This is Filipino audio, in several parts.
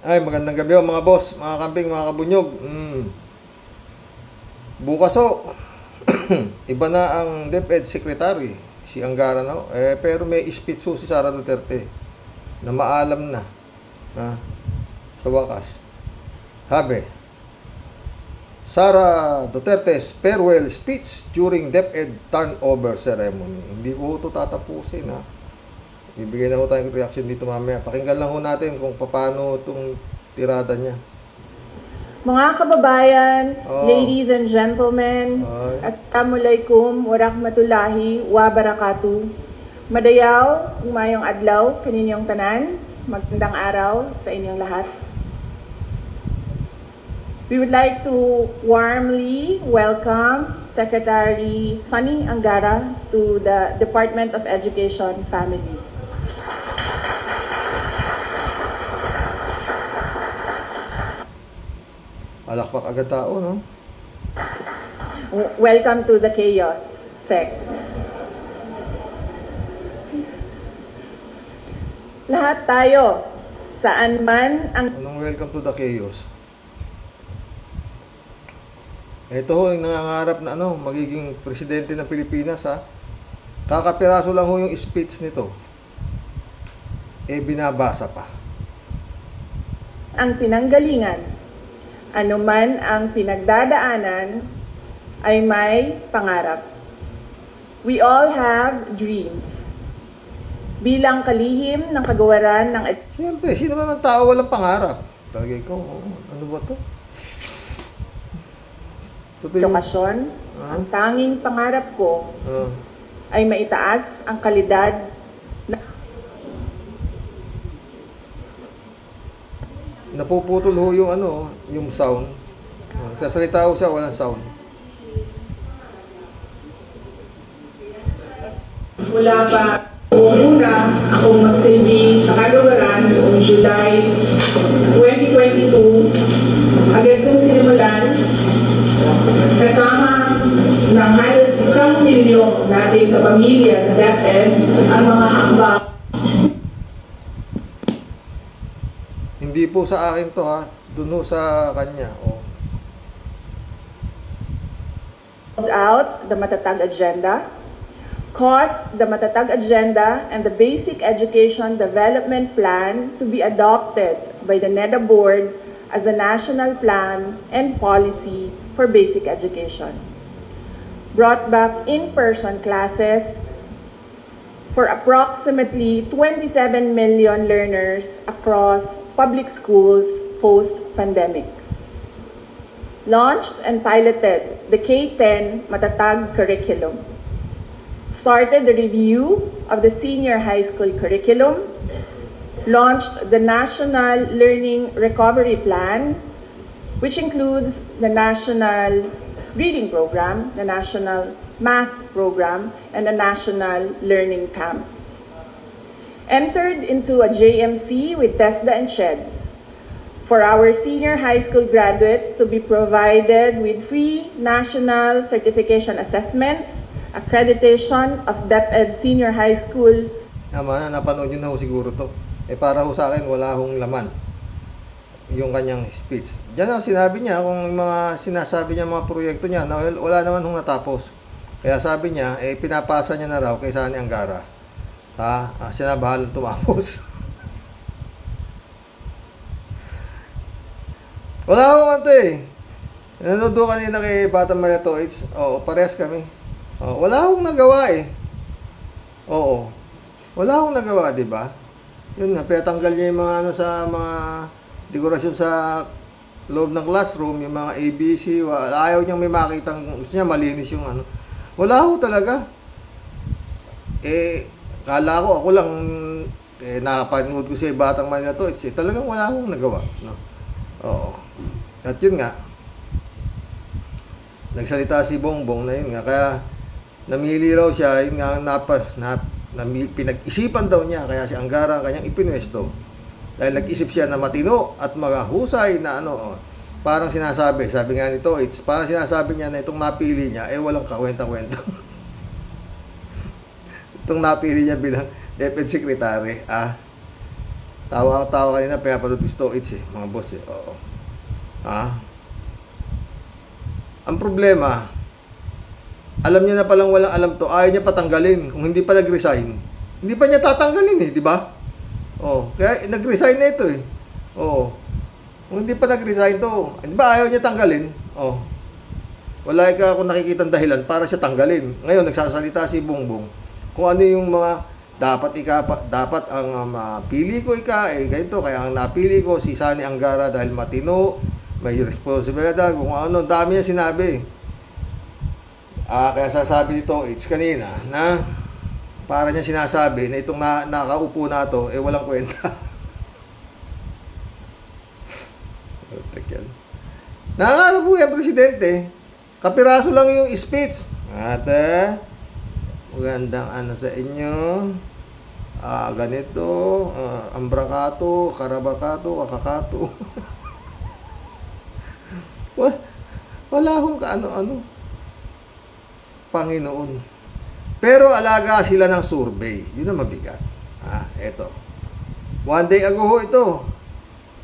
Ay, magandang gabi mga boss, mga kambing, mga kabunyog. Bukas iba na ang DepEd Secretary, si Angara na. Pero may speech si Sara Duterte na maalam na. Sa wakas. Sabi, Sara Duterte's farewell speech during DepEd turnover ceremony. Hindi ko ito tatapusin Bibigyan na ho tayong reaction dito mamaya. Pakinggan lang ho natin kung paano itong tirada niya. Mga kababayan, ladies and gentlemen, Assalamualaikum warahmatullahi wabarakatuh. Madayaw, umayong adlaw, kaninyong tanan, magandang araw sa inyong lahat. We would like to warmly welcome Secretary Fanny Angara to the Department of Education family. Alakpak agad tao, no? Welcome to the chaos, Sec. Lahat tayo, saan man ang... Anong welcome to the chaos? Ito ho, yung nangangarap na magiging presidente ng Pilipinas, Kakapiraso lang ho yung speech nito. Binabasa pa. Ang pinanggalingan, anuman ang pinagdadaanan, ay may pangarap. We all have dreams. Bilang kalihim ng kagawaran ng... Siyempre, sino naman tao walang pangarap? Talaga ikaw, ano ba to? Edukasyon, ang tanging pangarap ko ay maitaas ang kalidad na... Napuputol ho yung yung sound. Sasalita ho siya, walang sound. Mula pa una akong magsilbi sa kagawaran noong July 2022, agad kong sinimulan kasama ng halos 1 milyong nating kapamilya sa DepEd ang mga hakbang. Hindi po sa akin to Doon sa kanya. Out the Matatag Agenda, caused the Matatag Agenda and the Basic Education Development Plan to be adopted by the NEDA Board as a national plan and policy for basic education. Brought back in-person classes for approximately 27 million learners across public schools post-pandemic. Launched and piloted the K-10 Matatag curriculum. Started the review of the senior high school curriculum. Launched the National Learning Recovery Plan, which includes the National Reading Program, the National Math Program, and the National Learning Camp. Entered into a JMC with TESDA and SHED for our senior high school graduates to be provided with free national certification assessments, accreditation of DepEd senior high school. Napanood nyo na ho siguro to. Para ho sa akin, wala hong laman yung kanyang speech. Diyan sinabi niya kung mga sinasabi niya mga proyekto niya na wala naman hong natapos. Kaya sabi niya, pinapasa niya na raw kay Sani Angara. Siya na bahala tumapos. Wala akong nanonood kanina kay Batang Malato. Parehas kami. Wala akong nagawa wala akong nagawa, di ba? Yun pinatanggal niya yung mga sa mga dekorasyon sa loob ng classroom, yung mga ABC. Ayaw niyang may makitang, gusto niya malinis yung Wala ako talaga. Kala ko ako lang nakapanood ko sa Batang Malato. Talagang wala akong nagawa, At yun nga, nagsalita si Bongbong na yun nga, kaya namili raw siya, yun nga, pinag-isipan daw niya, kaya si Angara ang kanyang ipinwesto. Dahil nag-isip siya na matino at magahusay na parang sinasabi, sabi nga nito, parang sinasabi niya na itong napili niya, walang kakwenta-kwenta. Itong napili niya bilang DepEd Secretary, Tawa kanina, pinapanood to it's mga boss Oo. Ang problema, alam niya na palang walang alam to, ayaw niya patanggalin. Kung hindi pa nag-resign, hindi pa niya tatanggalin di ba? Kaya nag-resign na ito Kung hindi pa nag-resign to, di ba ayaw niya tanggalin? Wala ka akong nakikitang dahilan para siya tanggalin. Ngayon, nagsasalita si Bongbong kung ano yung mga dapat ang pili ko ganito, kaya ang napili ko si Sani Angara dahil matino, may responsibilidad, kung ano, dami niya sinabi. Kaya sasabi nito, it's kanina, na para niya sinasabi na itong nakaupo na to, walang kwenta. Nangarap po yan, Presidente. Kapiraso lang yung speech. At, magandang sa inyo. Ganito, ambrakato, karabakato, kakakato. Wala akong kaano-ano. Panginoon. Pero alaga sila ng survey. Yun ang mabigat. Eto. One day ago ito.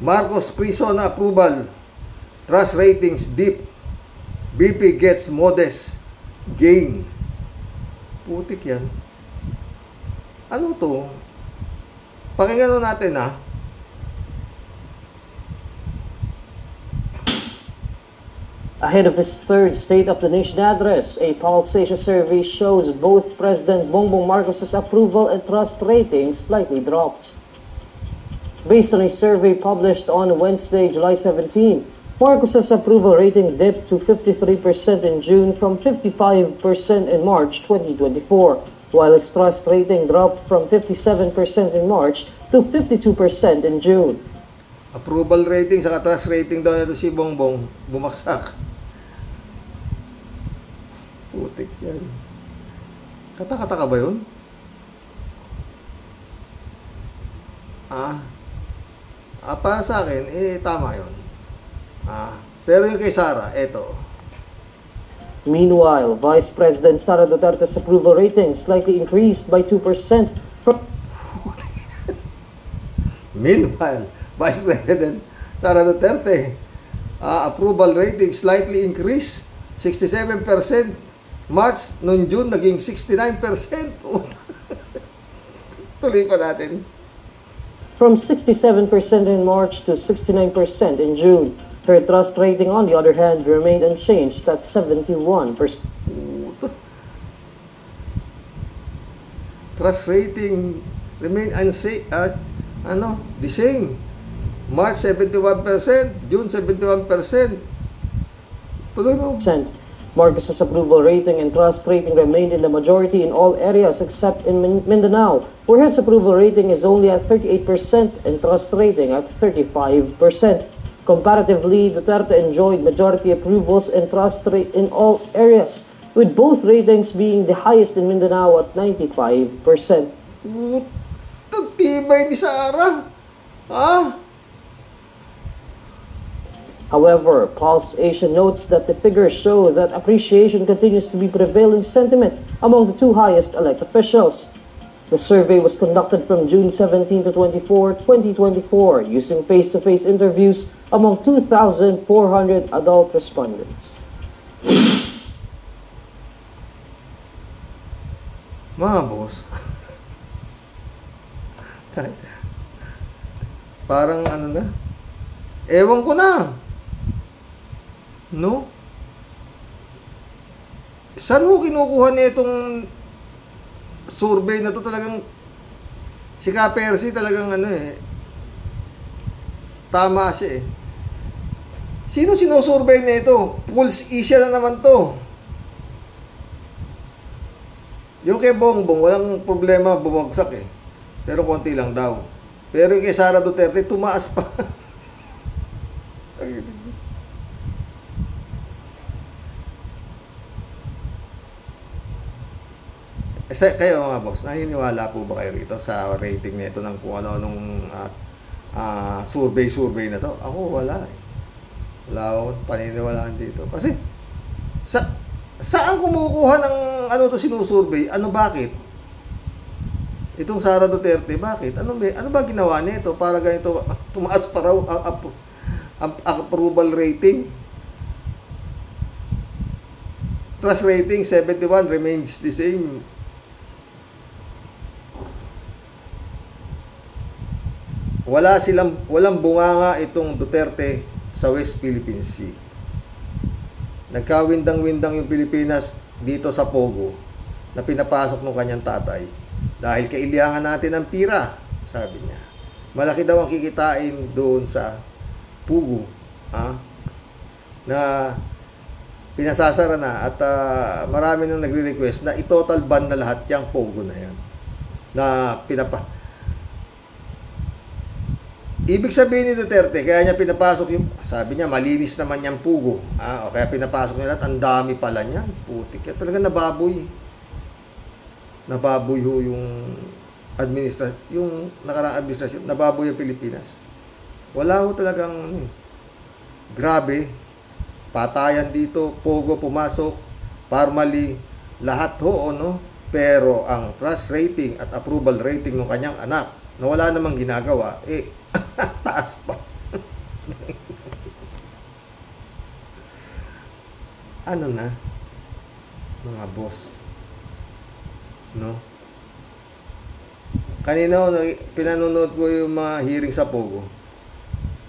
Marcos prison approval. Trust ratings dip. BP gets modest gain. Putik yan. Ano to? Pakinggan natin Ahead of his third State of the Nation address, a Pulse Asia survey shows both President Bongbong Marcos's approval and trust ratings slightly dropped. Based on a survey published on Wednesday, July 17, Marcos's approval rating dipped to 53% in June from 55% in March 2024, while his trust rating dropped from 57% in March to 52% in June. Approval rating sa trust rating daw nito si Bongbong bumagsak. Putik yan. Kata-kata ka ba yun? Para sa akin, tama yun. Pero yung kay Sara, eto. Meanwhile, Vice President Sara Duterte's approval rating slightly increased by 2% from... Meanwhile, Vice President Sara Duterte, approval rating slightly increased, 67%. March, noong June, naging 69%. Tuloy pa natin. From 67% in March to 69% in June. Her trust rating, on the other hand, remained unchanged at 71%. Trust rating remained the same. March 71%, June 71%. Tuloy mo. Marcos's approval rating and trust rating remained in the majority in all areas except in Mindanao, where his approval rating is only at 38% and trust rating at 35%. Comparatively, Duterte enjoyed majority approvals and trust rate in all areas, with both ratings being the highest in Mindanao at 95%. Tibay ni Sara. However, Pulse Asia notes that the figures show that appreciation continues to be prevailing sentiment among the two highest elected officials. The survey was conducted from June 17 to 24, 2024, using face-to-face interviews among 2,400 adult respondents. Mga boss, parang ewan ko na. No? Saan ho kinukuha niya itong survey na to? Talagang si Ka-Percy talagang tama siya Sino sinusurvey na ito? Pulse Asia na naman to. Yung kay Bongbong, walang problema, bumagsak pero konti lang daw. Pero yung kay Sara Duterte, tumaas pa. Kayo mga boss, naniniwala po ba kayo rito sa rating nito ng kung ano-anong survey na to? Ako wala Wala akong paniniwalaan dito. Kasi saan kumukuha ng to sinusurvey? Bakit? Itong Sara Duterte, bakit? Ano ba ginawa nito para ganito tumaas pa raw ang approval rating? Trust rating 71 remains the same. Walang bunganga itong Duterte sa West Philippine Sea. Nagkawindang-windang yung Pilipinas dito sa Pogo na pinapasok ng kanyang tatay. Dahil kailangan natin ng pira, sabi niya. Malaki daw ang kikitain doon sa Pogo, na pinasasara na at marami nang nagre-request na i-total ban na lahat yung Pogo na yan. Na ibig sabihin ni Duterte, kaya niya pinapasok yung, sabi niya, malinis naman yung Pogo. O kaya pinapasok niya lahat, ang dami pala niyan. Putik yan. Talaga nababoy. Nababoy ho yung yung nakaraang administrasyon. Nababoy yung Pilipinas. Wala ho talagang, grabe. Patayan dito, Pogo pumasok, Parmali, lahat ho, no? Pero ang trust rating at approval rating ng kanyang anak, na wala namang ginagawa, taas pa. Ano na, mga boss, no? Kanina pinanonood ko yung mga hearing sa Pogo,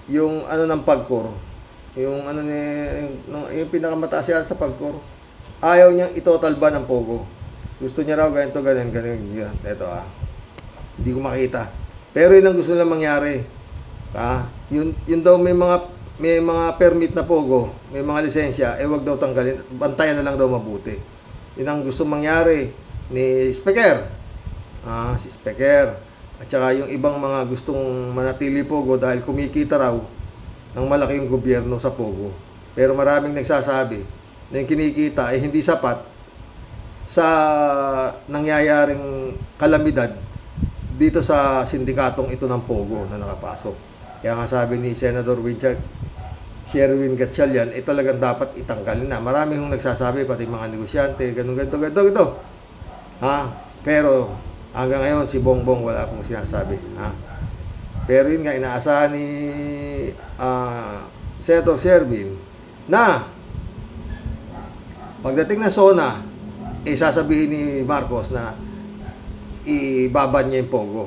yung ano ng PAGCOR, yung ano yung pinakamataas yan sa PAGCOR, ayaw niyang itotal ban ng Pogo. Gusto niya raw ganito, ganyan. Ito hindi ko makita. Pero yun ang gusto nilang mangyari. Yun daw may mga permit na Pogo, may mga lisensya, wag daw tanggalin, bantayan na lang daw mabuti. Yun ang gusto mangyari ni Speaker. Si Speaker. At saka yung ibang mga gustong manatili Pogo dahil kumikita raw ng malaki yung gobyerno sa Pogo. Pero maraming nagsasabi na yung kinikita ay hindi sapat sa nangyayaring kalamidad dito sa sindikatong ito ng Pogo na nakapasok. Kaya nga sabi ni Senator Sherwin Gatchalian, talagang dapat itanggalin na. Marami hong nagsasabi, pati mga negosyante, ganito. Pero hanggang ngayon, si Bongbong wala pong sinasabi. Pero yun nga, inaasahan ni Senator Sherwin na pagdating na SONA, sasabihin ni Marcos na ibaban niya yung Pogo.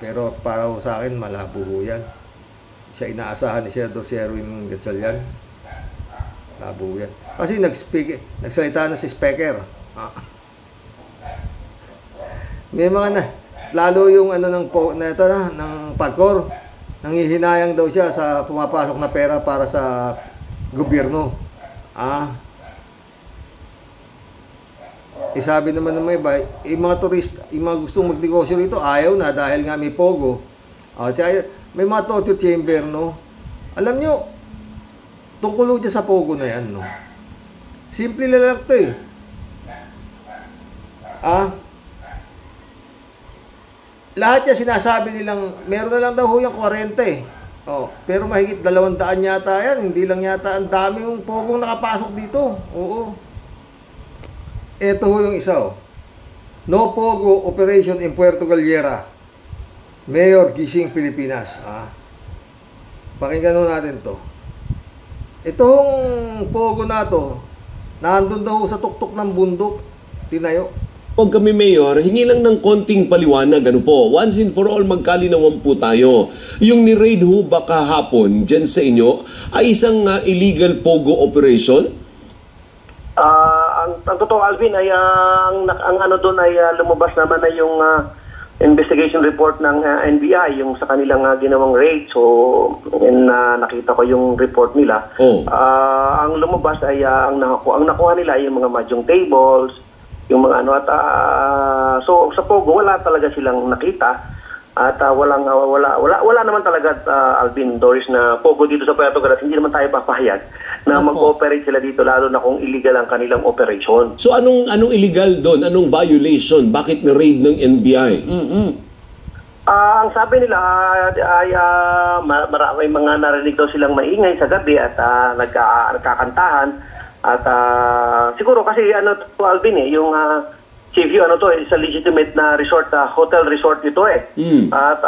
Pero para sa akin, malabo yan. Siya inaasahan ni Senator Sherwin Gatchalian. Malabo yan. Kasi nagsalita na si Speaker. May mga lalo yung ng PAGCOR, nanghihinayang daw siya sa pumapasok na pera para sa gobyerno. Sabi naman ng may iba, mga turista, yung mga gustong magnegosyo rito, ayaw na dahil nga may Pogo. May mga torture chamber, no? Alam nyo, tungkol dyan sa Pogo na yan, no? Simple lang ito, lahat yan sinasabi nilang, meron na lang daw yung 40, pero mahigit 200 yata yan, hindi lang yata ang dami yung Pogong nakapasok dito. Oo. Ito yung isa, No Pogo operation in Puerto Galera. Mayor Gising, Pilipinas. Pakinggan natin to. Itong Pogo na to, nandun daw sa tuktok ng bundok, tinayo. Huwag kami, Mayor, hingi lang ng konting paliwanag. Once and for all, magkalinawan po tayo. Yung ni-raid ho ba kahapon dyan sa inyo ay isang illegal Pogo operation? Ang totoo, Alvin, ay ang ano doon ay lumabas naman na yung investigation report ng NBI, yung sa kanilang ginawang raid. So, nakita ko yung report nila. Ang lumabas ay ang nakuha nila ay yung mga mahjong tables, yung mga so sa Pogo wala talaga silang nakita at wala naman talaga Alvin, Doris, na Pogo dito sa Puerto Galera. Hindi naman tayo papahayag na mag-ooperate sila dito, lalo na kung illegal ang kanilang operation. So anong illegal doon? Anong violation? Bakit na-raid ng NBI? Ang sabi nila ay may mga narinig daw silang maingay sa gabi at nagkakantahan. At siguro kasi Alvin, yung Chief, ano to, is a legitimate na resort, hotel resort ito eh. At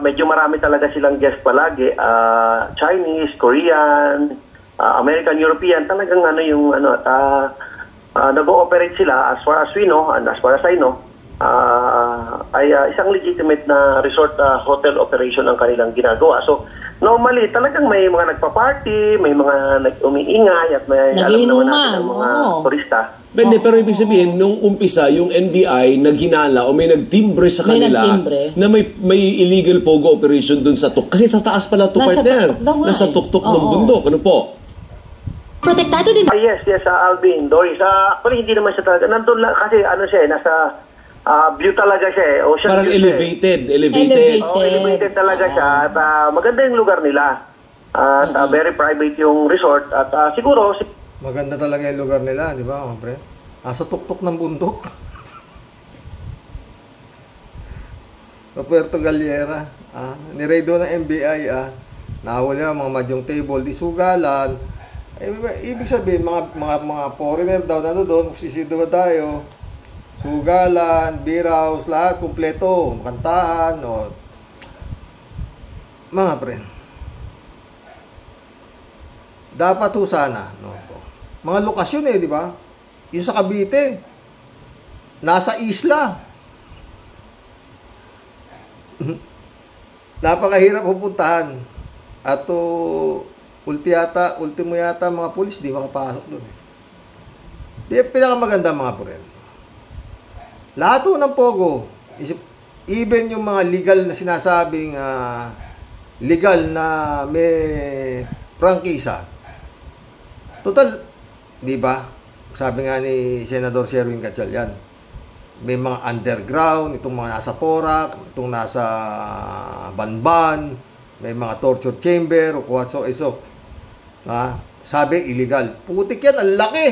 medyo marami talaga silang guest palagi. Chinese, Korean, American, European, talagang nag-ooperate sila as far as we know, and as far as I know, ay isang legitimate na resort hotel operation ang kanilang ginagawa. So, normally, talagang may mga nagpa-party, may mga umiingay, at may alam naman natin ang mga turista. Pero ibig sabihin, nung umpisa, yung NBI naghinala o may nagtimbre sa kanila na may illegal pogo operation dun sa tuktok. Kasi sa taas pala ito, partner. Nasa tuktok ng bundok. Ano po? Protektado din. Yes, Alvin, Doris. Actually, hindi naman siya talaga. Nandun lang, kasi nasa view talaga siya eh. Ocean parang view elevated. Elevated talaga siya. At maganda yung lugar nila. At very private yung resort. At siguro... Maganda talaga yung lugar nila, di ba, mga pre? Sa tuktok ng bundok. Sa Puerto Galera. Niray doon ng NBI. Nahuli na mga madyong table, di sugalan. Ibig sabihin, mga foreigner daw na doon, sisido tayo. Sugalan, beer house, lahat, kumpleto. Kantahan, mga pre. Dapat ho sana, no? Mga lokasyon di ba? Yung sa Cavite, nasa isla. Napakahirap pupuntahan. At ultimo yata mga pulis di makapasok doon. Di pinakamaganda mga puren. Lahat ng pogo, even yung mga legal na sinasabing legal na may prangkisa. Total, di ba? Sabi nga ni Senador Sherwin Gatchalian, may mga underground, itong mga nasa Porac, itong nasa Banban, may mga torture chamber, o kuwatso-iso. Sabi, illegal. Putik yan, ang laki.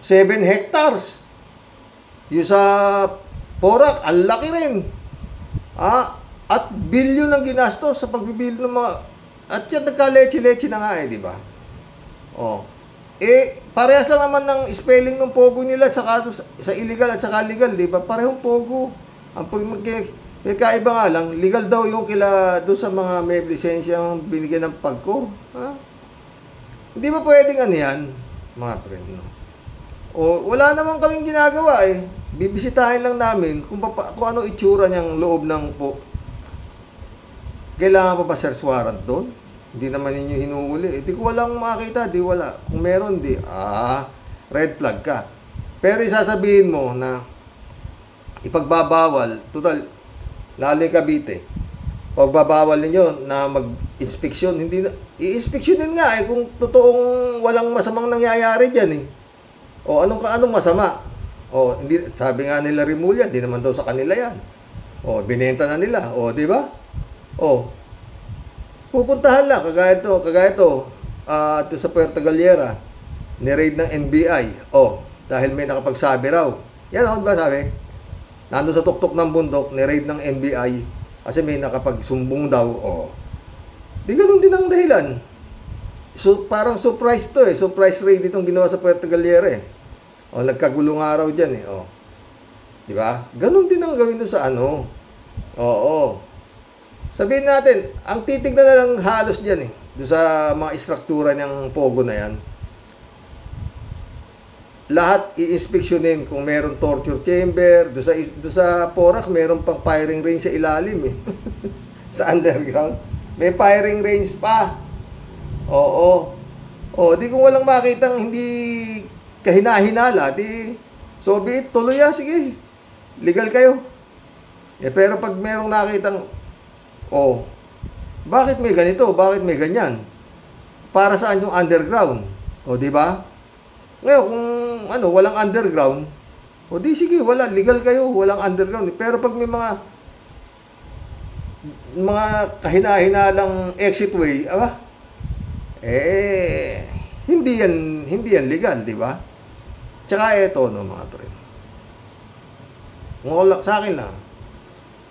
7 hectares. Yung sa Porac, ang laki rin. At bilyon ang ginastos sa pagbibili ng mga... At yan, nagka-leche-leche na nga di ba? Parehas lang naman ng spelling ng pogo nila sa illegal at saka legal, di ba? Parehong pogo. Ang kaiba nga lang, legal daw yung doon sa mga may lisensyang binigyan ng pagko. Hindi ba pwedeng yan, mga friend? No? Wala naman kaming ginagawa Bibisitahin lang namin kung ano itsura niyang loob ng Kailangan pa ba search warrant doon? Hindi naman ninyo hinuhuli. Di ko walang makita, di wala. Kung meron, red flag ka. Pero isasabihin mo na ipagbabawal, total, lalo yung Cavite, pagbabawal ninyo na mag-inspeksyon, i-inspeksyonin nga kung totoong walang masamang nangyayari dyan anong masama? Hindi, sabi nga nila Rimulya, di naman daw sa kanila yan. Binenta na nila. Di ba? Pupuntahan lang, kagaya ito, sa Puerto Galera, ni-raid ng NBI. Dahil may nakapagsabi raw. Yan ba sabi? Nandun sa tuktok ng bundok, ni-raid ng NBI, kasi may nakapagsumbong daw. Di ganun din ang dahilan. So, parang surprise to surprise raid itong ginawa sa Puerto Galera nagkagulong araw dyan di ba? Ganun din ang gawin doon sa Sabihin natin, ang titignan na lang halos dyan doon sa mga istruktura ng pogo na yan. Lahat i-inspeksyonin kung meron torture chamber, doon sa Porac, meron pang firing range sa ilalim sa underground. May firing range pa. Di kung walang makitang hindi kahina-hinala, so be it, tuloy sige. Legal kayo. Pero pag merong nakitang bakit may ganito? Bakit may ganyan? Para saan yung underground? Di ba? Ngayon, kung walang underground, di sige, wala. Legal kayo, walang underground. Pero pag may mga kahina-hinalang exit way, hindi yan legal, di ba? Tsaka mga pre. Sa akin lang.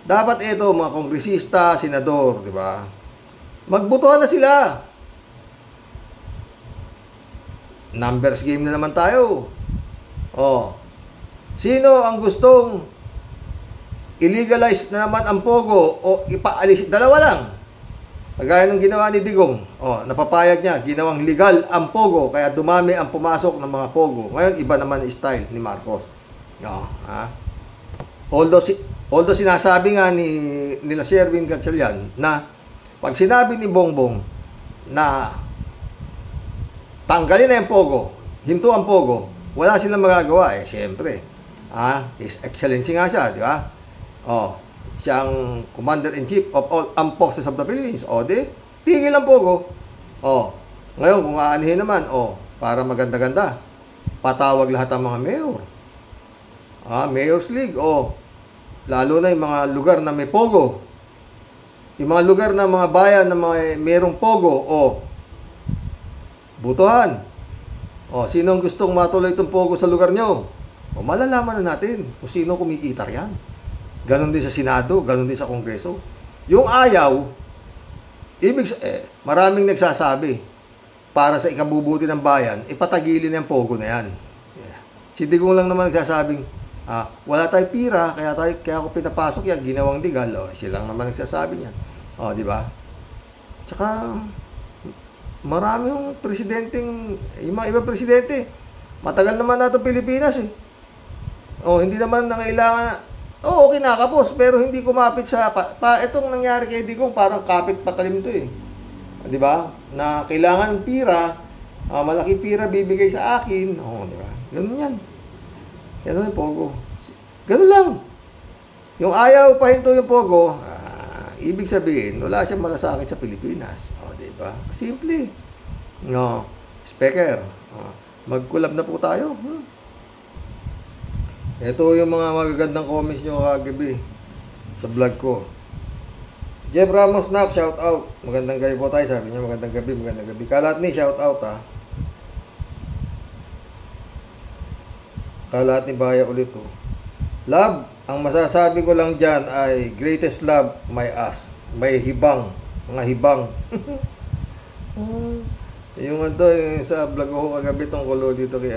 Dapat mga kongresista, senador, di ba? Magbotohan na sila. Numbers game na naman tayo. Sino ang gustong illegalize na naman ang pogo o ipaalis? Dalawa lang. Kagaya ng ginawa ni Digong. Napapayag niya, ginawang legal ang pogo, kaya dumami ang pumasok ng mga pogo. Ngayon, iba naman ang style ni Marcos. Although sinasabi nga nila Sherwin Gatchalian na pag sinabi ni Bongbong na tanggalin na yung pogo, hinto ang pogo, wala silang magagawa. Siyempre. His Excellency nga siya, di ba? Siyang Commander-in-Chief of all Armed Forces of the Philippines. Tigil ang pogo. Ngayon, kung aanihin naman, para maganda-ganda, patawag lahat ang mga mayor. Mayor's League, lalo na yung mga lugar na may pogo. Yung mga lugar na mga bayan na mayroong pogo, butuhan. Sino ang gustong matuloy itong pogo sa lugar nyo? Malalaman na natin kung sino kumikita yan. Ganon din sa Senado, ganon din sa Kongreso. Yung ayaw, maraming nagsasabi, para sa ikabubuti ng bayan, ipatagilin yung pogo na yan. Si Digong lang naman nagsasabing, wala tayong pira, kaya ako pinapasok yan, ginawang legal. Silang naman nagsasabi niyan. Di ba? Tsaka, marami yung presidenteng, yung mga ibang presidente, matagal naman na itong Pilipinas hindi naman nangailangan, kinakapos, pero hindi kumapit sa, itong nangyari kay Digong, parang kapit patalim to di ba? Na kailangan ng pira, malaking pira bibigay sa akin, di ba? Ganun yan. Ganun yung pogo. Ganun lang. Yung ayaw pahinto yung pogo, ibig sabihin, wala siyang malasakit sa Pilipinas. Di ba? Simple. Speaker, mag-collab na po tayo. Ito yung mga magagandang comments nyo kagabi sa vlog ko. Jeff Ramos Snap, shout out. Magandang gabi po tayo, sabi niya. Magandang gabi, magandang gabi. Kalatni, shout out Kalatni Baya ulit Love, ang masasabi ko lang dyan ay greatest love, my ass. May hibang, mga hibang. Yung yung sa vlog ko kagabi tungkol dito kay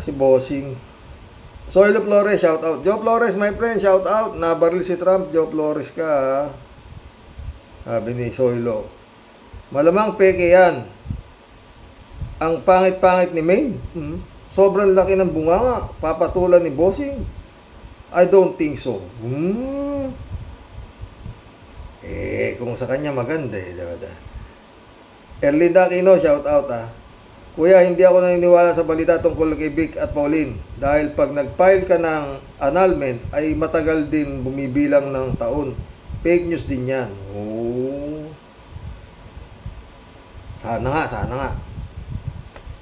si Bossing. Soylo Flores, shout out. Joe Flores, my friend, shout out. Nabaril si Trump, Joe Flores ka. Sabi ni Soylo. Malamang peke yan. Ang pangit-pangit ni Maine. Sobrang laki ng bunganga. Papatulan ni Bossing. I don't think so. Kung sa kanya maganda Erlinda Aquino, shout out Kuya, hindi ako naniniwala sa balita tungkol kay Vic at Pauline dahil pag nag-file ka ng annulment ay matagal din bumibilang ng taon. Fake news din yan. Sana nga.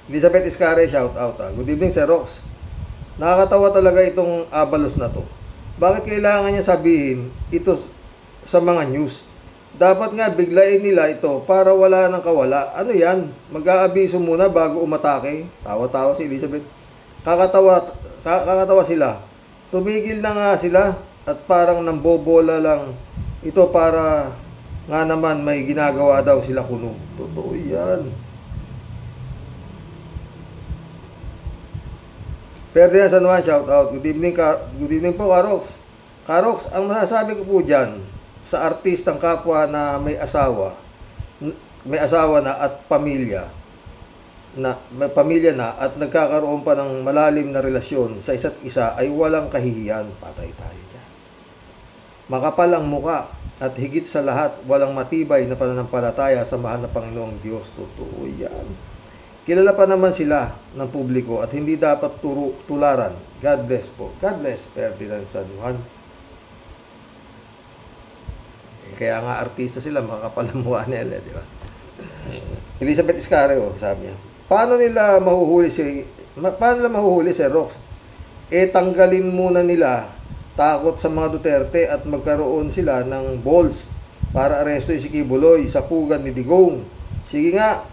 Elizabeth Iscare, shout out Good evening, Sir Rox. Nakakatawa talaga itong abalos na to. Bakit kailangan niya sabihin ito sa mga news? Dapat nga biglain nila ito para wala nang kawala. Ano yan? Mag-aabiso muna bago umatake. Tawa-tawa si Elizabeth. Kakatawa sila. Tumigil na nga sila at parang nambobola lang ito para nga naman may ginagawa daw sila kuno. Totoo yan. Ferdinand San Juan, shout out. Good evening po, Karox. Karox, ang masasabi ko po dyan, sa artistang kapwa na may asawa na at pamilya na at nagkakaroon pa ng malalim na relasyon sa isa't isa ay walang kahihiyan. Patay tayo dyan. Makapal ang muka at higit sa lahat walang matibay na pananampalataya sa mahal na Panginoong Diyos. Totoo yan. Kilala pa naman sila ng publiko at hindi dapat tularan. God bless po. God bless, Ferdinand San Juan. Kaya nga artista sila, makakapalamuha nila, di ba? Elizabeth Iscare, sabi niya. Paano nila mahuhuli si Rox? Tanggalin muna nila takot sa mga Duterte at magkaroon sila ng balls para aresto si Kibuloy sa pugan ni Digong. Sige nga,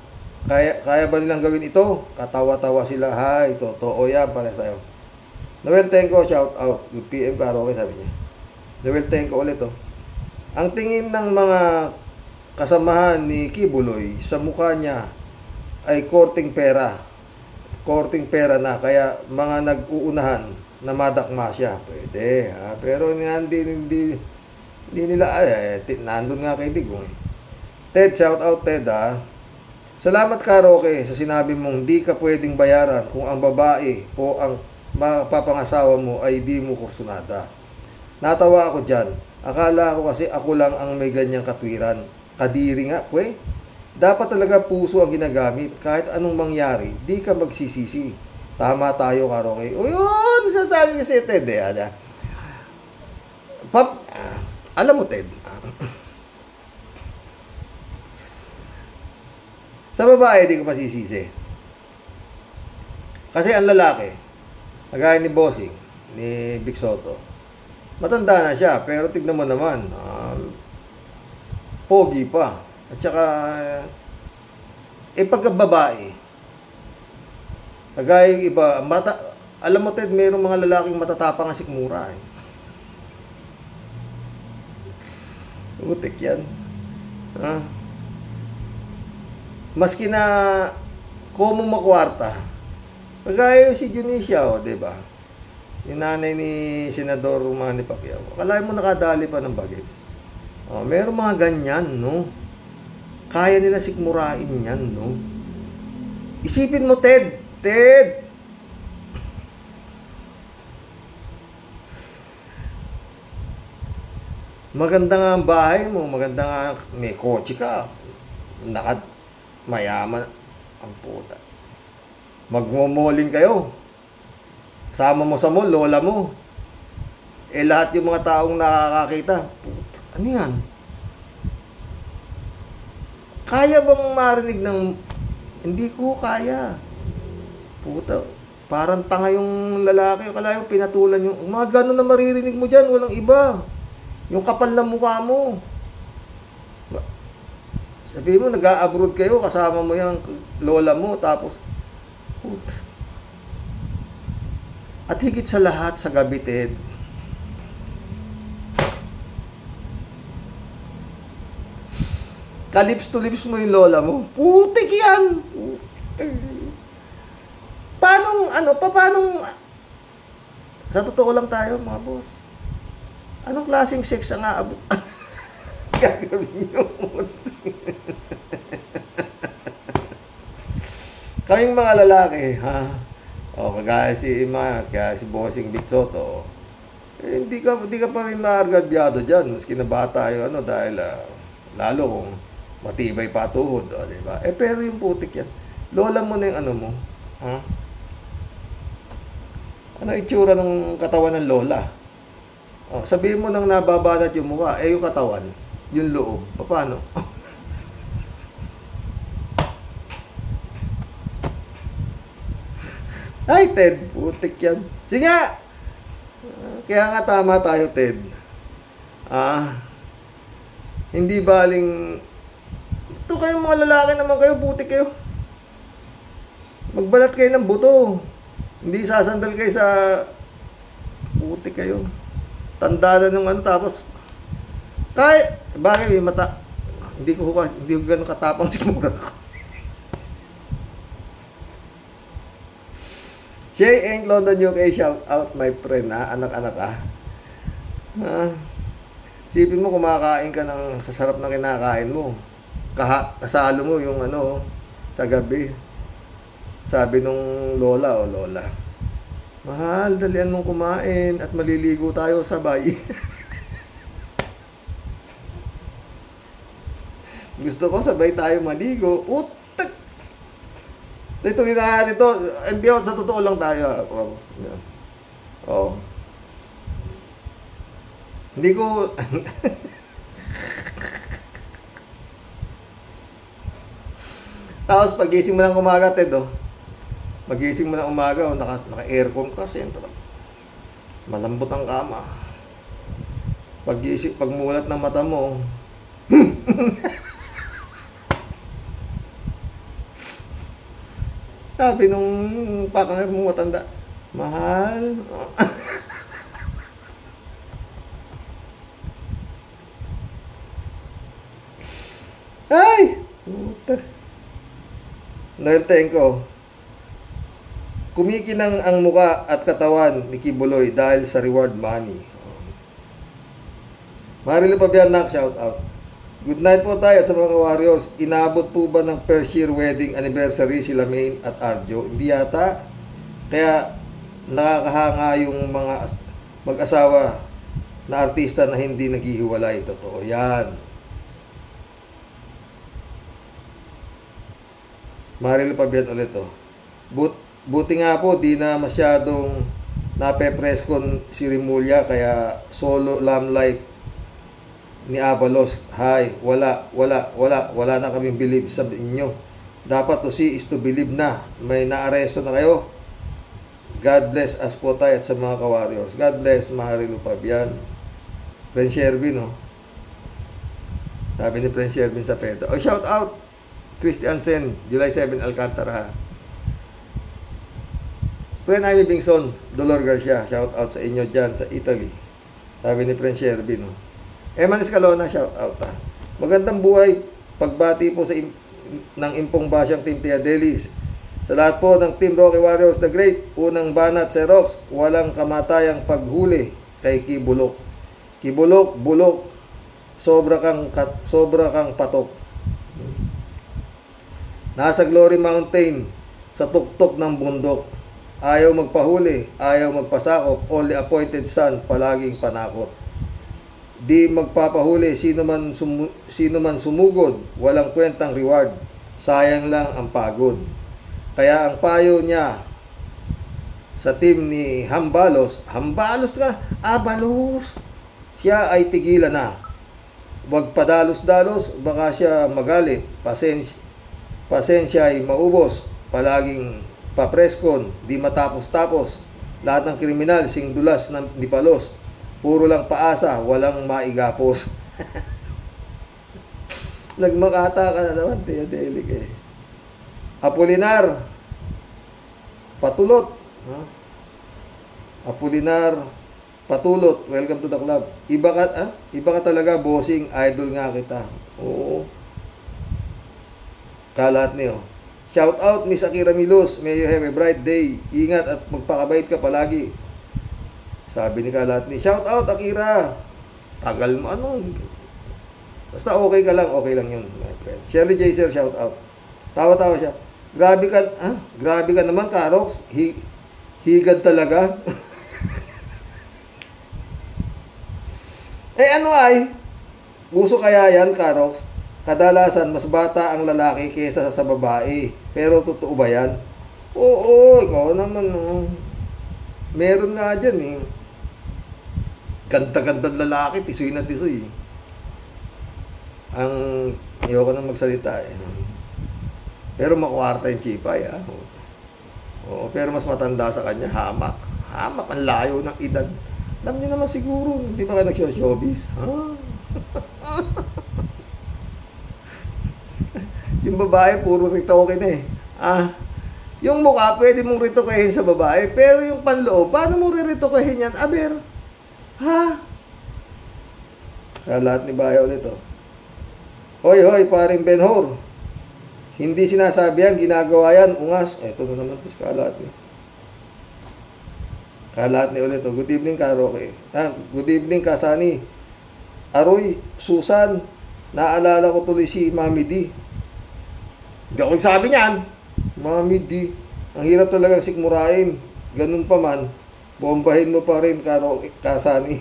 kaya ba nilang gawin ito? Katawa-tawa sila. Hay, totoo yan, pares tayo. Noel Tenko, shout out. Good PM, Karaoke, sabi niya. Noel Tenko ulit, Ang tingin ng mga kasamahan ni Kibuloy sa mukha niya ay korting pera. korting pera na, kaya mga nag-uunahan na madakma siya. Pwede, ha? Pero hindi nila, nandun nga kay Digong. Ted, shout out Ted, ha? Salamat ka, Roque, sa sinabi mong di ka pwedeng bayaran kung ang babae o ang mapapangasawa mo ay di mo kursunada. Natawa ako dyan. Akala ko kasi ako lang ang may ganyang katwiran. Kadiri nga, pwe. Dapat talaga puso ang ginagamit. Kahit anong mangyari, di ka magsisisi. Tama tayo, ka, Roque. O yun, sasabi kasi Ted, alam mo, Ted, sa babae, di ko masisisi. Kasi ang lalaki, kagaya ni Bossing, ni Vic Soto, matanda na siya, pero tignan mo naman, pogi pa. At saka, pagka babae, kagaya yung iba, alam mo, Ted, mayroong mga lalaking matatapang ang sikmura, Utik yan. Maski na komo makwarta, kagaya si Junicia, di ba? Yung nanay ni Senador Manny Pacquiao. Akalain mo nakadali pa ng bagets. Meron mga ganyan, no? Kaya nila sikmurain yan, no? Isipin mo, Ted! Maganda nga ang bahay mo, maganda nga may kotse ka, mayaman ang puta. Magmomoling kayo. Sama mo sa mall, lola mo. Lahat yung mga taong nakakakita, puta, ano yan? Kaya bang marinig ng hindi ko kaya? Puta, parang tanga yung lalaki, akala mo pinatulan yung mga gano'n na maririnig mo dyan, walang iba. Yung kapal na mukha mo. Sabihin mo, nag-a-abroad kayo, kasama mo yung lola mo, tapos, puta. At higit sa lahat, sa gabi, Ted, kalips to lips mo yung lola mo. Putik yan! Paano, sa totoo lang tayo, mga boss. Anong klaseng sex ang gagawin nyo? Kaming mga lalaki, ha? Kagaya si Ima, kaya si Bossing Vic Soto, hindi ka pa rin maargabyado dyan, maski na bata yung dahil lalo kung matibay pa tuhod, diba? Pero yung putik yan, lola mo na yung mo, ha? Ano itsura ng katawan ng lola? Sabihin mo nang nababanat yung mukha, yung katawan, yung loob, paano? Ay, Ted, putik yan. Sige nga! Kaya nga tama tayo, Ted. Hindi baling... Ito kayong mga lalaki naman kayo, putik kayo. Magbalat kayo ng buto. Hindi sasandal kayo sa... Putik kayo. Tanda na ng tapos... Kahit... Bakit may mata... Hindi ko ganun katapang sigmura ko. Shay Eng London UK, shout out my friend, anak-anak, Sipin mo, kumakain ka ng sasarap na kinakain mo. Kasalo mo yung sa gabi. Sabi nung lola, lola, mahal, dalian mong kumain at maliligo tayo sabay. Gusto ko sabay tayo maligo. Utak! Ito dito, hindi sa totoo lang tayo. Hindi ko... Tapos pagising mo ng umaga, Ted, magising mo ng umaga, naka-aircon ka, sentral. Malambot ang kama. Pagmulat ng mata mo, sabi nung partner mo matanda, mahal. Ay! Puta. Nagtayin ko. Kumikinang ang muka at katawan ni Kibuloy dahil sa reward money. Marilo Pabianak, shout out. Good night po tayo at sa mga Warriors. Inabot po ba ng first year wedding anniversary sila Maine at Arjo? Hindi yata. Kaya nakakahanga yung mga mag-asawa na artista na hindi naghihiwalay. Totoo yan. Marilo Pabian ulit oh. Buti nga po, di na masyadong nape-preskon si Rimulya, kaya solo lam life ni Abalos. Hi, wala na kaming believe sa inyo. Dapat to see is to believe na. May naaresto na kayo. God bless us po tayo at sa mga ka-warriors. God bless, Marilo Fabian. Prince Shervin, no? Sabi ni Prince Shervin sa pedo. Oh, shout out! Christian Sen, July 7, Alcantara. Pren Amy Bingson, Dolor Garcia, shout out sa inyo dyan sa Italy. Sabi ni Prince Shervin, no? Eman Escalona, shout out ha. Magandang buhay, pagbati po sa ng Impong Basyang Team Tiadelis. Sa lahat po ng Team Rocky Warriors the Great, unang banat Xerox, walang kamatayang paghuli kay Kibulok. Kibulok, bulok, sobra kang patok. Nasa Glory Mountain, sa tuktok ng bundok. Ayaw magpahuli, ayaw magpasakop, only appointed son, palaging panakot. Di magpapahuli, sino man sumugod, walang kwentang reward, sayang lang ang pagod. Kaya ang payo niya sa team ni Hambalos ka, Abalos, siya ay tigilan na. Huwag padalos-dalos, baka siya magalit, pasensya ay maubos, palaging papreskon, di matapos-tapos, lahat ng kriminal, singdulas ng dipalos, puro lang paasa, walang maigapos. Nagmakata ka na naman, Teodelik eh. Apolinar Patulot, ha? Apolinar Patulot, welcome to the club. Iba ka talaga, bossing, idol nga kita. Oo. Kalat niyo. Shout out Miss Akira Milos, may you have a bright day. Ingat at magpakabait ka palagi. Sabi ni Kalat ni, shout out Akira. Tagal mo, basta okay ka lang, okay lang yun, my friend. Shirley Jaser, shout out. Tawa-tawa siya. Grabe ka naman, Karox. Higad talaga. Ano ay? Gusto kaya yan, Karox? Kadalasan, mas bata ang lalaki kaysa sa babae. Pero totoo ba yan? Oo, ikaw naman. Oh. Meron nga dyan eh. Ganda-ganda lalaki, tisoy na tisoy. Ayoko nang magsalita eh. Pero makwarta yung chipay ah. Oo, pero mas matanda sa kanya, hamak. Hamak, ang layo ng edad. Alam niyo naman siguro, hindi ba kayo nag-showbiz? Yung babae, puro ritoke na eh. Yung mukha, pwede mong ritokehin sa babae, pero yung panloob, paano mo riritokehin yan? Aber, ha? Sa lahat ni Bayaw nito. Hoy, paring Benhor. Hindi sinasabi yan, ginagawa yan, ungas. Ito na naman ito sa Kalat ni. Kalat ni ulit. Good evening, Karoke. Good evening, Kasani. Aroy, Susan, naalala ko tuloy si Mami D. Hindi ako nagsabi niyan. Mami D. Ang hirap talagang sikmurain. Ganun pa man, bombahin mo pa rin, Karoke, Kasani.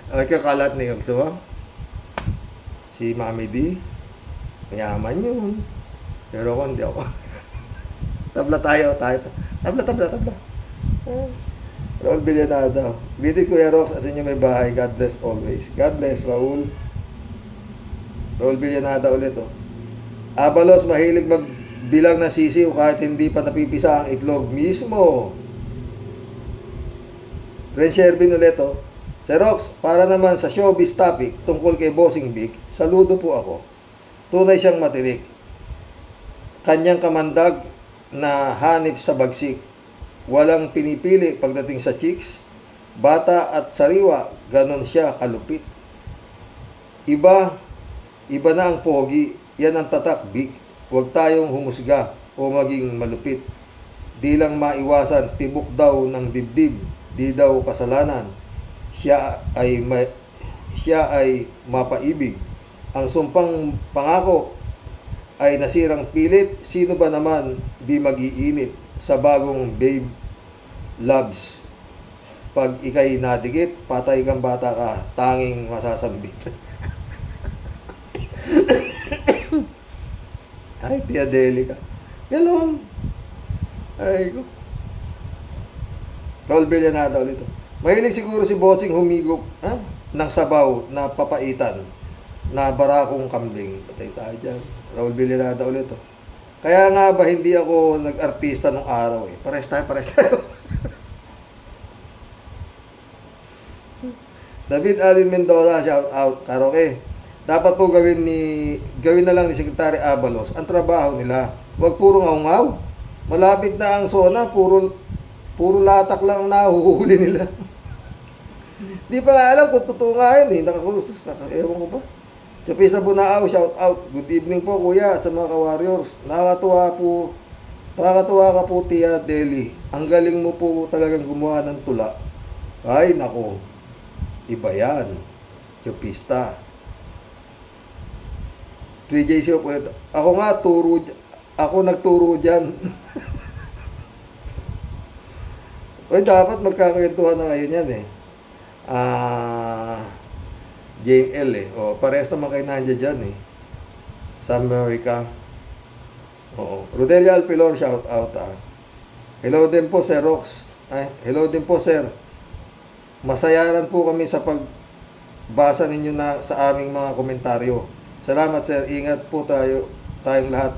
Ay, Kalat ni gusto mo? Si Mami D. Mayaman yun. Pero ako, hindi ako. Tabla tayo. Tabla. Raul Villanada. Greeting Kuya Rox, as inyo may bahay. God bless always. God bless, Raul. Raul Villanada ulit, oh. Abalos, mahilig magbilang na sisiw kahit hindi pa napipisa ang itlog mismo. Prince Shervin ulit, oh. Xerox, para naman sa showbiz topic tungkol kay Bossing Big, saludo po ako. Tunay siyang matinik. Kanyang kamandag na hanip sa bagsik. Walang pinipili pagdating sa chicks. Bata at sariwa, ganon siya kalupit. Iba na ang pogi. Yan ang tatak, big. Huwag tayong humusga o maging malupit. Di lang maiwasan, tibok daw ng dibdib. Di daw kasalanan. Siya ay mapaibig. Ang sumpang pangako ay nasirang pilit. Sino ba naman di mag-iinit sa bagong babe loves? Pag ikay nadikit, patay kang bata ka, tanging masasambit. Ay, Tia Delica. Galong. Ay, ko. Raul Villanada ulit. Mahilig siguro si Bossing humigop ng sabaw na papaitan na barakong kambing. Patay tayo dyan. Raul Villanada ulit. Kaya nga ba hindi ako nag-artista nung araw eh. Pares tayo. David Alin Mendoza, shout out. Karaoke. Dapat po gawin na lang ni Secretary Abalos ang trabaho nila. Huwag puro ngaw-ngaw. Malapit na ang SONA, puro latak lang ang nahuhuli nila. Di pa nga alam kung totoo nga yun eh. Ewan ko ba? Chapisa Bunaaw, shout out. Good evening po kuya at sa mga ka-warriors. Nakakatuwa ka po Tia Deli. Ang galing mo po talagang gumawa ng tula. Ay nako. Iba yan. Chapista. 3JC po ito. Ako nagturo dyan. Uy, dapat magkakwentuhan na ngayon yan eh. Jane L eh. O, parehas naman kayo nandiyan dyan eh. Sa America. Oo. Rodelia Alpilor, shout out Hello din po, Sir Rox. Hello din po, Sir. Masayaran po kami sa pagbasa ninyo na sa aming mga komentaryo. Salamat, Sir. Ingat po tayong lahat.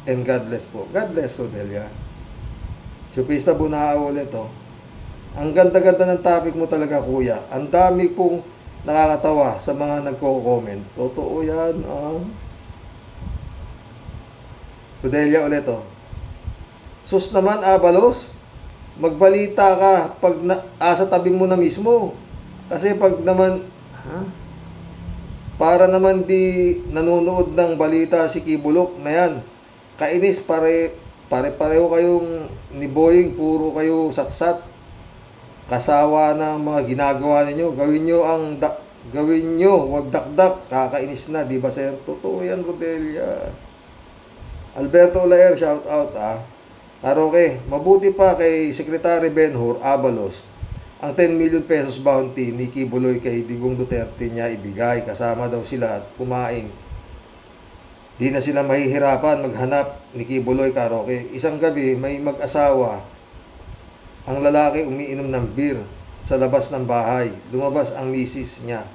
And God bless po. God bless, Rodelia. Chupista Bunao ulit, oh. Ang ganda-ganda ng topic mo talaga, kuya. Ang dami pong nakakatawa sa mga nagko-comment. Totoo yan, Rodelia ulit, oh. Sus naman, Abalos. Magbalita ka pag sa tabi mo na mismo. Kasi pag naman, para naman di nanonood ng balita si Kibulok na yan. Kainis, pare-pareho kayong ni Boying, puro kayo satsat. Kasawa ng mga ginagawa ninyo. Gawin nyo, wag dakdak, kakainis na, di ba sir? Totoo yan, Rodelia. Alberto Olaer, shout out Karaoke, mabuti pa kay Secretary Benhur Abalos ang 10 million pesos bounty ni Kibuloy kay Digong Duterte niya ibigay. Kasama daw sila at kumain. Di na sila mahihirapan maghanap ni Kibuloy. Karaoke, isang gabi may mag-asawa. Ang lalaki umiinom ng beer sa labas ng bahay. Lumabas ang misis niya.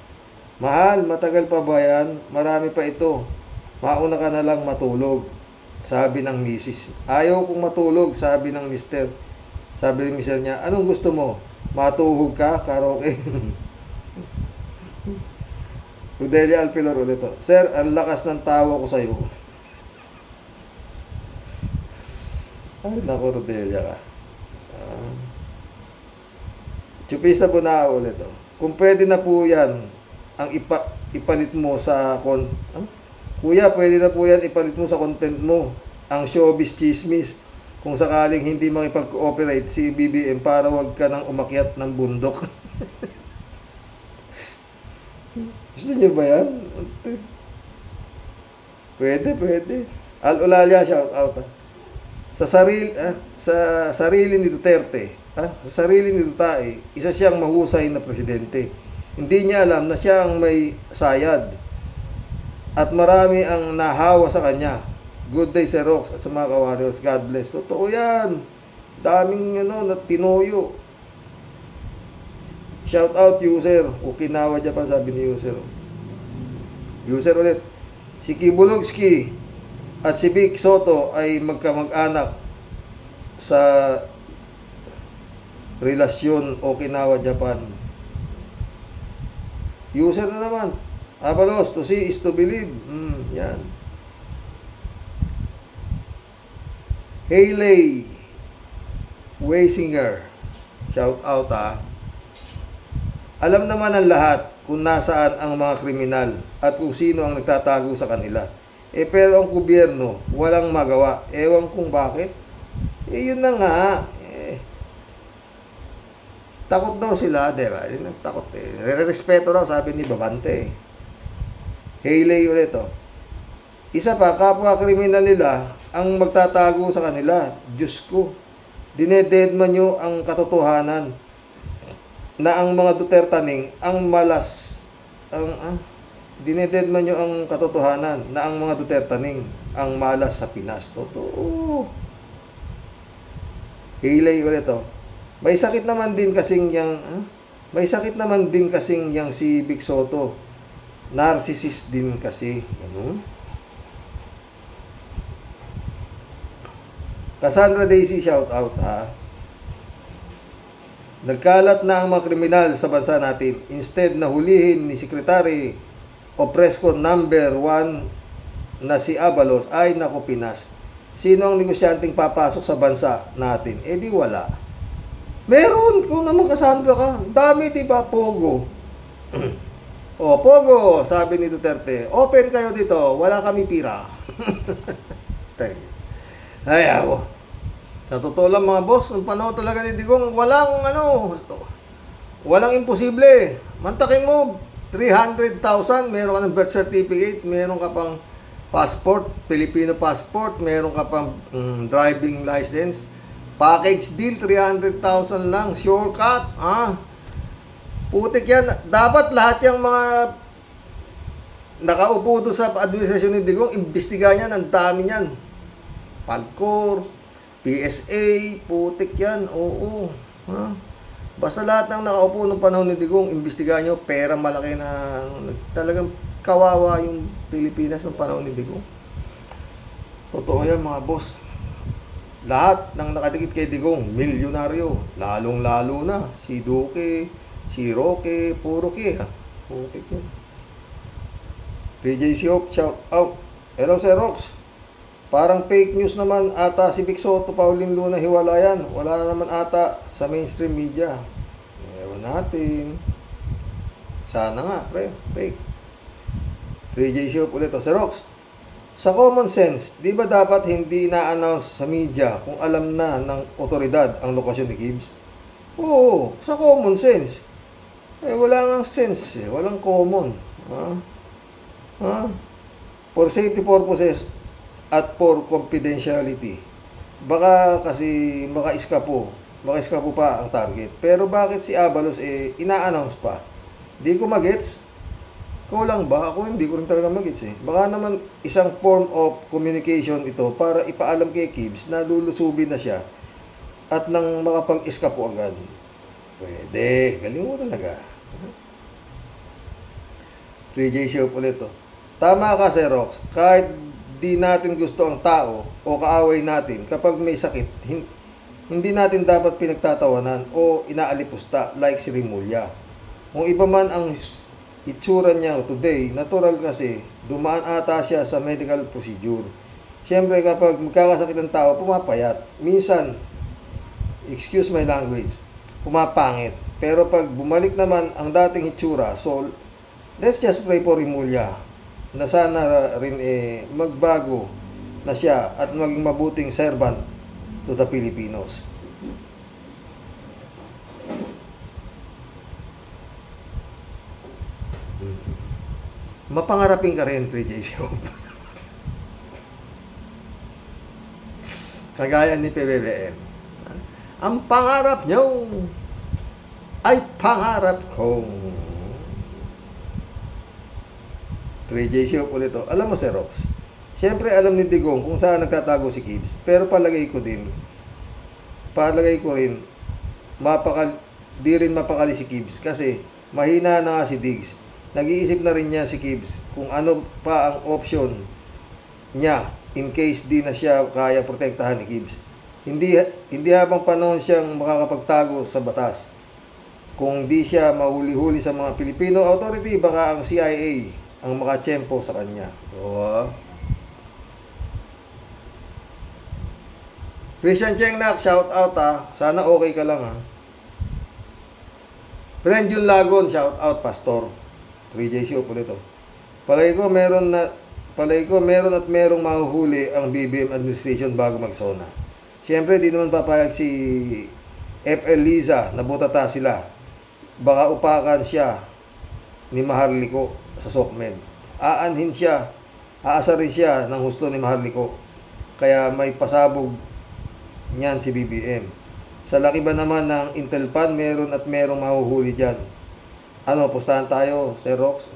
Mahal, matagal pa ba yan? Marami pa ito. Mauna ka na lang matulog. Sabi ng misis. Ayaw kong matulog, sabi ng mister. Sabi ng mister niya, anong gusto mo? Matuhog ka? Karaoke. Rodelia Alpilor ulit. Sir, ang lakas ng tawa ko sa'yo. Ay, naku, Rodelia ka. Chupista po na ulit. Kung pwede na po yan, ang ipalit mo sa Kuya, pwede na po yan ipalit mo sa content mo. Ang showbiz chismis. Kung sakaling hindi makipag-cooperate si BBM para wag ka nang umakyat ng bundok. Gusto niyo ba yan? Pwede. Al-Ulalia, shout out. Sa sarili ni Duterte, sa sarili ni Duterte, isa siyang mahusay na presidente. Hindi niya alam na siya ang may sayad. At marami ang nahawa sa kanya. Good day, Sir Rox, at sa mga ka-warriors. God bless. Totoo yan. Daming na tinoyo. Shout out, user. Okinawa, Japan, sabi ni user. User ulit. Si Kibulogski at si Vic Soto ay magkamag-anak sa relasyon Okinawa, Japan. User na naman. Abalos, to see is to believe. Yan. Hayley Weisinger. Shout out Alam naman ng lahat kung nasaan ang mga kriminal at kung sino ang nagtatago sa kanila. Pero ang gobyerno walang magawa. Ewan kung bakit. Yun na nga. Takot daw sila, diba? Takot Respeto daw, sabi ni Babante. Hayley ulit, Isa pa, kapwa kriminal nila ang magtatago sa kanila. Diyos ko. Dinededma nyo ang katotohanan na ang mga Dutertaning ang malas. Dinededma nyo ang katotohanan na ang mga Dutertaning ang malas sa Pinas. Totoo. Hayley ulit, May sakit naman din kasing yang si Vic Soto. Narcissist din kasi. Ganun. Cassandra Daisy, shout out Nagkalat na ang mga kriminal sa bansa natin. Instead na hulihin ni Secretary o Prescon number 1 na si Abalos, ay naku Pinas. Sino ang negosyanteng papasok sa bansa natin? Di wala. Meron, kung naman Cassandra ka. Dami, diba? Pogo. Pogo, sabi ni Duterte. Open kayo dito, wala kami pira. Ay, ako. Sa totoo lang mga boss, ang panahon talaga ni Digong, walang imposible. Mantakin mo, 300,000, meron ka ng birth certificate, meron ka pang passport, Filipino passport, meron ka pang driving license, package deal, 300,000 lang, shortcut, putik yan. Dapat lahat yung mga nakaupo doon sa administrasyon ni Digong, imbestigahan yan, ang dami yan. Pagcor, PSA, putik yan, oo. Basta lahat ng nakaupo ng panahon ni Digong, imbestigahan nyo, pera malaki na, talagang kawawa yung Pilipinas ng panahon ni Digong. Totoo yan mga boss. Lahat ng nakadikit kay Digong, milyonaryo. Lalong-lalo na, si Duque, si Roque, puro kaya. Putik yan. PJ Siop, shout out. Hello Sir Rox. Parang fake news naman ata si Vic Soto, Pauline Luna, hiwalayan. Wala naman ata sa mainstream media. Ewan natin. Sana nga, pre. Fake. 3J Show ulit. Sir Rox, sa common sense, di ba dapat hindi na-announce sa media kung alam na ng otoridad ang lokasyon ni Gibbs? Oo, sa common sense. Wala ngang sense. Walang common. For safety purposes, at for confidentiality. Baka kasi maka-iskapo pa ang target. Pero bakit si Abalos ina-announce pa? Di ko magets. Ikaw lang ba? Ako hindi ko rin talaga magets Baka naman isang form of communication ito para ipaalam kay Gibbs na lulusubin na siya at nang makapag-iskapo agad. Pwede. Galing mo talaga. 3J Show ulit Tama ka, Sir Rox. Kahit di natin gusto ang tao o kaaway natin, kapag may sakit, hindi natin dapat pinagtatawanan o inaalipusta like si Rimulya. Kung iba man ang itsura niya today, natural kasi dumaan ata siya sa medical procedure. Siyempre kapag magkakasakit ng tao, pumapayat. Minsan, excuse my language, pumapangit. Pero pag bumalik naman ang dating itsura, so let's just pray for Rimulya na sana rin magbago na siya at maging mabuting servant to the Filipinos. Mapangarapin ka rin, 3J Show. Kagaya ni PBBM. Ang pangarap niyo ay pangarap ko. 3J Show ulit Alam mo, Sir Rox, siyempre alam ni Digong kung saan nagtatago si Gibbs. Pero palagay ko rin, di rin mapakali si Gibbs kasi mahina na nga si Diggs. Nag-iisip na rin niya si Gibbs kung ano pa ang option niya in case di na siya kaya protektahan ni Gibbs. Hindi habang panahon siyang makakapagtago sa batas. Kung di siya mahuli-huli sa mga Filipino authority, baka ang CIA ang makatsyempo sa kanya. Christian Chengnak, shout out Sana okay ka lang Friend Jun Lagon, shout out Pastor. 3JC ulit to. Palagi ko meron at merong mahuhuli ang BBM administration bago mag-SONA. Siyempre, di naman papayag si FL Liza na butata sila. Baka upakan siya ni Maharlika sa SOCMED. Aanhin siya, aasarin siya ng husto ni Maharlika. Kaya may pasabog niyan si BBM. Sa laki ba naman ng Intelpan, meron at merong mahuhuli dyan. Ano, pustahan tayo, Sir Rox?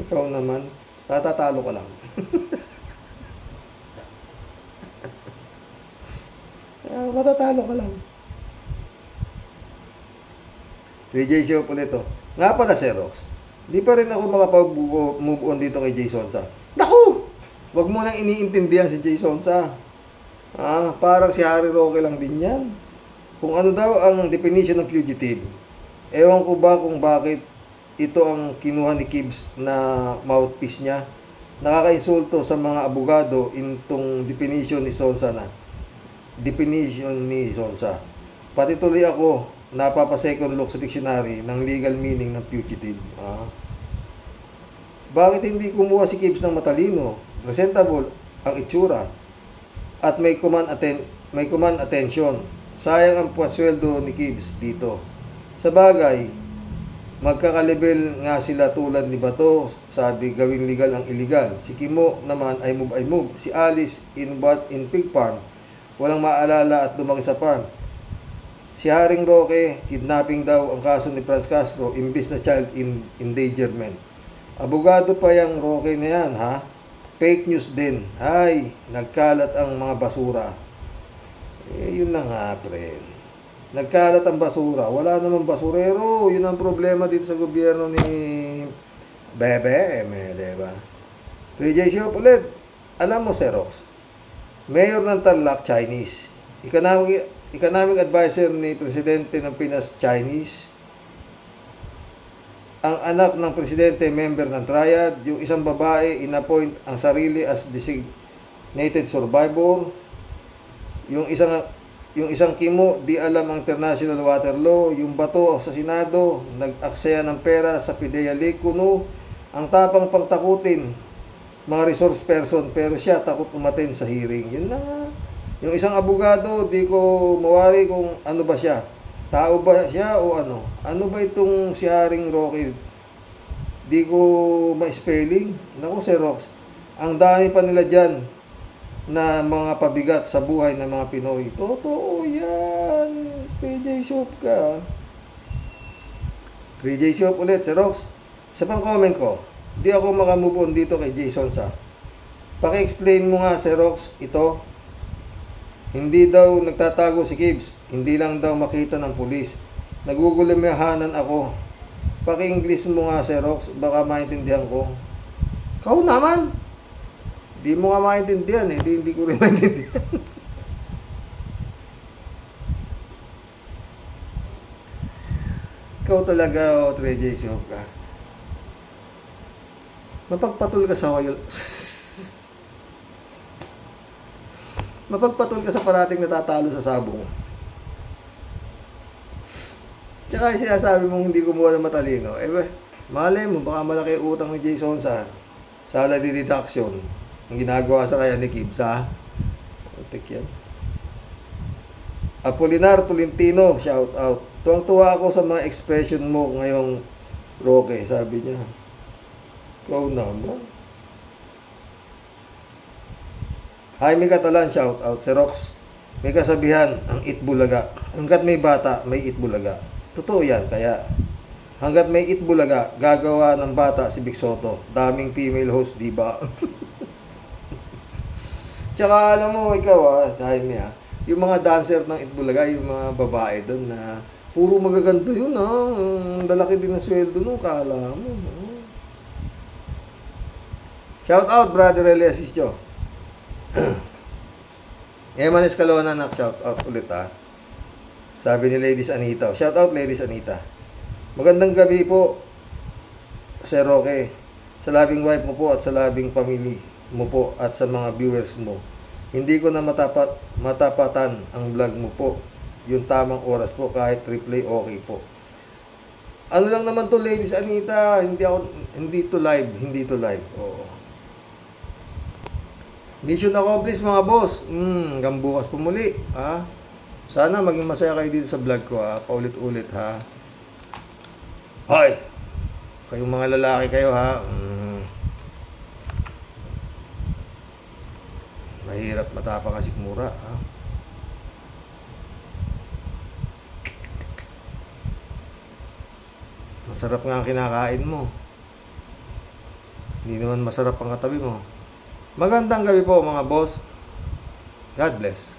Ikaw naman, tatatalo ka lang. Matatalo ka lang. 3J show ulit to. Nga pala, Sir Rox, di pa rin ako makapag-move on dito kay Jason Sa. Naku! Wag mo nang iniintindihan si Jason Sa. Parang si Harry Roque lang din yan. Kung ano daw ang definition ng fugitive, ewan ko ba kung bakit ito ang kinuha ni Gibbs na mouthpiece niya. Nakakainsulto sa mga abogado itong definition ni Sonsa na. Definition ni Sonsa. Pati tuloy ako, napapa-second look sa dictionary ng legal meaning ng fugitive. Bakit hindi kumuha si Gibbs ng matalino, presentable ang itsura, at may command attention? Sayang ang pasweldo ni Gibbs dito. Sa bagay, magkakalibel nga sila tulad ni Bato, sabi gawing legal ang illegal. Si Kimo naman ay move. Si Alice in pig farm, walang maalala at lumaki sa farm. Si Haring Roque, kidnapping daw ang kaso ni Franz Castro, imbis na child endangerment. Abogado pa yung Roque na yan, ha? Fake news din. Ay, nagkalat ang mga basura. Yun na nga, friend. Nagkalat ang basura. Wala namang basurero. Yun ang problema dito sa gobyerno ni BBM, diba? 3J show ulit. Alam mo, Sir Rox, Mayor ng Tarlac, Chinese. Economic advisor ni Presidente ng Pinas, Chinese. Ang anak ng Presidente, member ng Triad. Yung isang babae, inappoint ang sarili as designated survivor. Yung isang Kimo, di alam ang international water law. Yung Bato sa Senado, nag-aksaya ng pera sa PIDEA Lake Kuno. Ang tapang pangtakutin mga resource person, pero siya takot umaten sa hearing. Yun na nga. Yung isang abogado, di ko mawari kung ano ba siya. Tao ba siya o ano? Ano ba itong si Haring Roque? Di ko ma-spelling. Naku, Sir Rox, ang dami pa nila dyan na mga pabigat sa buhay ng mga Pinoy. Totoo yan. 3J Shop ka. 3J Shop ulit, Sir Rox. Sa pang comment ko, di ako makamove on dito kay Jason Sa. Paki-explain mo nga, Sir Rox, ito. Hindi daw nagtatago si Gibbs. Hindi lang daw makita ng pulis. Nagugulumihanan ako. Paki-English mo nga, Sir Rox. Baka maintindihan ko. Kau naman. Di mo nga maintindihan eh. Hindi ko rin maintindihan. Ikaw talaga, 3J Shop ka. Mapagpatol ka sa wayal. Mapagpatol ka sa parating natatalo sa sabong. Tsaka yung sinasabi mong hindi kumuha ng matalino. Malay mo, baka malaki utang ni Jason sa salary deduction. Ang ginagawa sa kaya ni Gibbs, ha? Utik yan. Apolinar Tolentino, shout out. Tuwang-tuwa ako sa mga expression mo ngayong Roque, sabi niya. Ikaw naman. Jaime Catalan, shout out. Si Rox, may kasabihan, ang itbulaga. Hanggat may bata, may itbulaga. Totoo yan, kaya hanggat may itbulaga, gagawa ng bata si Vic Soto. Daming female host, di ba? Tsaka alam mo, ikaw Jaime yung mga dancer ng itbulaga, yung mga babae doon na puro magaganda yun dalaki din na sweldo nung kala mo. Shout out, brother Elias Isjo. Eman Escalona, shout out ulit Sabi ni Ladies Anita. Shout out Ladies Anita. Magandang gabi po, Sir Roque. Sa labing wife mo po at sa labing family mo po at sa mga viewers mo. Hindi ko na matapatan ang vlog mo po. Yung tamang oras po, kahit replay okay po. Ano lang naman to, Ladies Anita, hindi to live. Oo. Mission accomplished mga boss. Hanggang bukas po muli, ha. Sana maging masaya kayo dito sa vlog ko, ha. Paulit-ulit, ha. Hoy! Kayong mga lalaki kayo, ha. Mahirap matapang ang sikmura, ha. Masarap nga ang kinakain mo. Hindi naman masarap ang katabi mo. Magandang gabi po mga boss. God bless.